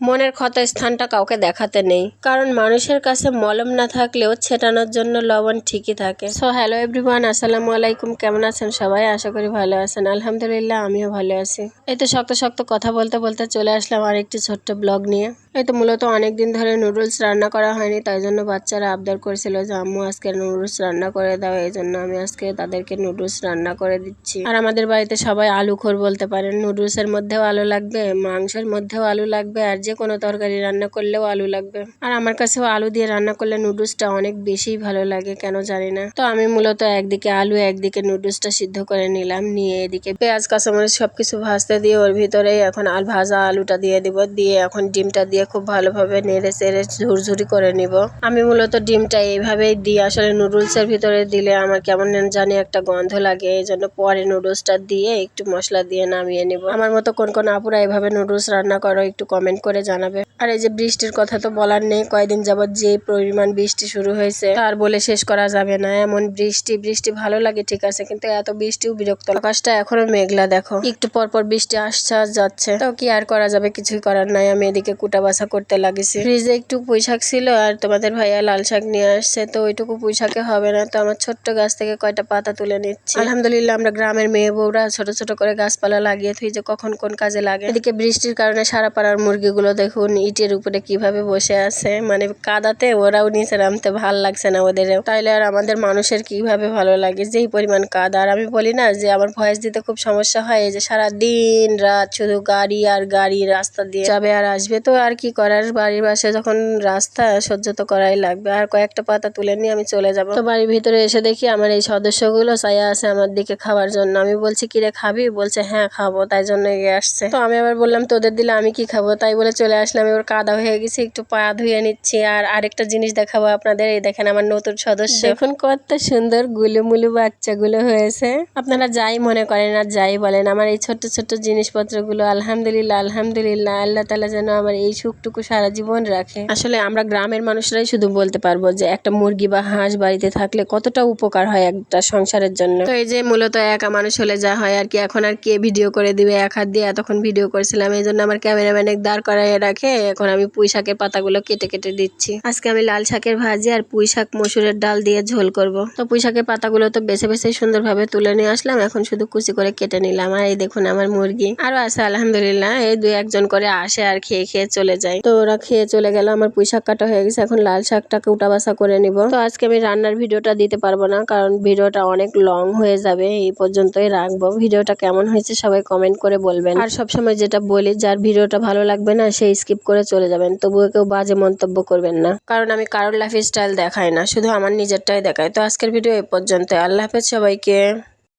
মনের ক্ষত স্থানটা কাউকে দেখাতে নেই, কারণ মানুষের কাছে মলম না থাকলেও ছেটানোর জন্য লবণ ঠিকই থাকে। সো হ্যালো এভরিওয়ান, আসসালামু আলাইকুম। কেমন আছেন সবাই? আশা করি ভালো আছেন। আলহামদুলিল্লাহ, আমিও ভালো আছি। এই তো শক্ত শক্ত কথা বলতে বলতে চলে আসলাম আরেকটি ছোট্ট ব্লগ নিয়ে। এই তো মূলত অনেকদিন ধরে নুডলস রান্না করা হয়নি, তাই জন্য বাচ্চারা আবদার করেছিল যে আম্মু আজকে নুডলস রান্না করে দাও। এই জন্য আমি আজকে তাদেরকে নুডলস রান্না করে দিচ্ছি। আর আমাদের বাড়িতে সবাই আলুখোর বলতে পারেন। নুডলসের মধ্যেও আলু লাগবে, মাংসের মধ্যেও আলু লাগবে, আর যে কোনো তরকারি রান্না করলেও আলু লাগবে। আর আমার কাছেও আলু দিয়ে রান্না করলে নুডলসটা অনেক বেশি ভালো লাগে, কেন জানি না। তো আমি মূলত একদিকে আলু একদিকে নুডলসটা সিদ্ধ করে নিলাম, নিয়ে এদিকে পেঁয়াজ কাঁচামরিচ সবকিছু ভাজতে দিয়ে ওর ভিতরে এখন ভাজা আলুটা দিয়ে দিব, দিয়ে এখন ডিমটা দিয়ে খুব ভালোভাবে নেড়ে চেড়ে ঝুরঝুরি করে নিব। আমি মূলত ডিমটা এইভাবেই দিই, আসলে নুডলসের ভিতরে দিলে আমার কেমন জানি একটা গন্ধ লাগে, এই জন্য পরে নুডলসটা দিয়ে একটু মশলা দিয়ে নামিয়ে নিব। আমার মতো কোন কোন আপুরা এইভাবে নুডলস রান্না করো একটু কমেন্ট করে জানাবে। আর এই যে বৃষ্টির কথা তো বলার নেই, কয়দিন যাবত যে পরিমাণ বৃষ্টি শুরু হয়েছে তার বলে শেষ করা যাবে না। এমন বৃষ্টি বৃষ্টি ভালো লাগে ঠিক আছে, কিন্তু এত বৃষ্টিও বিরক্ত। আকাশটা এখনো মেঘলা, দেখো একটু পর পর বৃষ্টি আসছে আর যাচ্ছে, তো কি আর করা যাবে, কিছুই করার নাই। আমি এদিকে কুটা বাছা করতে লাগেছি। ফ্রিজে একটু পুঁই শাক ছিল আর তোমাদের ভাইয়া লাল শাক নিয়ে আসছে, তো ওইটুকু পুঁই শাকে হবে না, তো আমার ছোট্ট গাছ থেকে কয়টা পাতা তুলে নিচ্ছি। আলহামদুলিল্লাহ, আমরা গ্রামের মেয়ে বউরা ছোট ছোট করে গাছপালা লাগিয়ে থুই যে কখন কোন কাজে লাগে। এদিকে বৃষ্টির কারণে সারা পাড়ার মুরগিগুলো দেখুন ইটের উপরে কিভাবে বসে আছে, মানে কাদাতে ওরাও নিচে নামতে ভাল লাগছে না ওদেরও, তাইলে আর আমাদের মানুষের কিভাবে ভালো লাগে যেই পরিমাণ কাদা। আর আমি বলি না যে আমার ভয়েস দিতে খুব সমস্যা হয়, এই যে সারা দিন রাত শুধু গাড়ি আর গাড়ি রাস্তা দিয়ে যাবে আর আসবে, তো আর কি করার, বাড়ির পাশে যখন রাস্তা সহ্য তো করাই লাগবে। আর কয়েকটা পাতা তুলে নিয়ে আমি চলে যাব। তো বাড়ির ভিতরে এসে দেখি আমার এই সদস্যগুলো চাইয়া আছে আমার দিকে খাবার জন্য। আমি বলছি কিরে খাবি? বলছে হ্যাঁ খাবো, তাই জন্য এগিয়ে আসছে। তো আমি আবার বললাম তোদের দিলে আমি কি খাবো, তাই বলে চলে আসলাম। এবার কাদা হয়ে গেছে, একটু পা ধুয়ে নিচ্ছি। আর আরেকটা জিনিস দেখাবো আপনাদের, এই দেখেন আমার নতুন সদস্য, দেখুন কত সুন্দর গুলুমুলু বাচ্চাগুলো হয়েছে। আপনারা যাই মনে করেন আর যাই বলেন, আমার এই ছোট্ট ছোট্ট জিনিসপত্রগুলো আলহামদুলিল্লাহ আলহামদুলিল্লাহ আল্লাহ তাআলা যেন আমার এই সুখটুকু সারা জীবন রাখে। আসলে আমরা গ্রামের মানুষরাই শুধু বলতে পারবো যে একটা মুরগি বা হাঁস বাড়িতে থাকলে কতটা উপকার হয় একটা সংসারের জন্য। তো এই যে মূলত একা মানুষ হলে যা হয় আর কি, এখন আর কে ভিডিও করে দিবে, এক হাত দিয়ে এতক্ষণ ভিডিও করছিলাম, এই জন্য আমার ক্যামেরাম্যান দাঁড় করাইয়ে রাখে। এখন আমি পুঁই শাকের পাতাগুলো কেটে কেটে দিচ্ছি। আজকে আমি লাল শাকের ভাজি আর পুঁই শাক মসুরের ডাল দিয়ে ঝোল করব। তো পুঁই শাকের পাতাগুলো তো বেছে বেছে সুন্দরভাবে তুলে নিয়ে আসলাম, এখন শুধু কুচি করে কেটে নিলাম। আর এই দেখুন আমার মুরগি আরো আছে আলহামদুলিল্লাহ, এই দুই একজন করে আসে আর খেয়ে খেয়ে চলে যায়। তো ওরা খেয়ে চলে গেল, আমার পুঁই শাক কাটা হয়ে গেছে, এখন লাল শাকটাকে উটা বাছা করে নিব। তো আজকে আমি রান্নার ভিডিওটা দিতে পারবো না, কারণ ভিডিওটা অনেক লং হয়ে যাবে, এই পর্যন্তই রাখবো। ভিডিওটা কেমন হয়েছে সবাই কমেন্ট করে বলবেন। আর সবসময় যেটা বলি, যার ভিডিওটা ভালো লাগবে না সেই স্কিপ করে চলে যাবেন, তবুও কেউ বাজে মন্তব্য করবেন না, কারণ আমি কারোর লাইফ স্টাইল দেখাই না, শুধু আমার নিজেরটাই দেখাই। তো আজকের ভিডিও এই পর্যন্ত। আল্লাহ হাফেজ সবাইকে।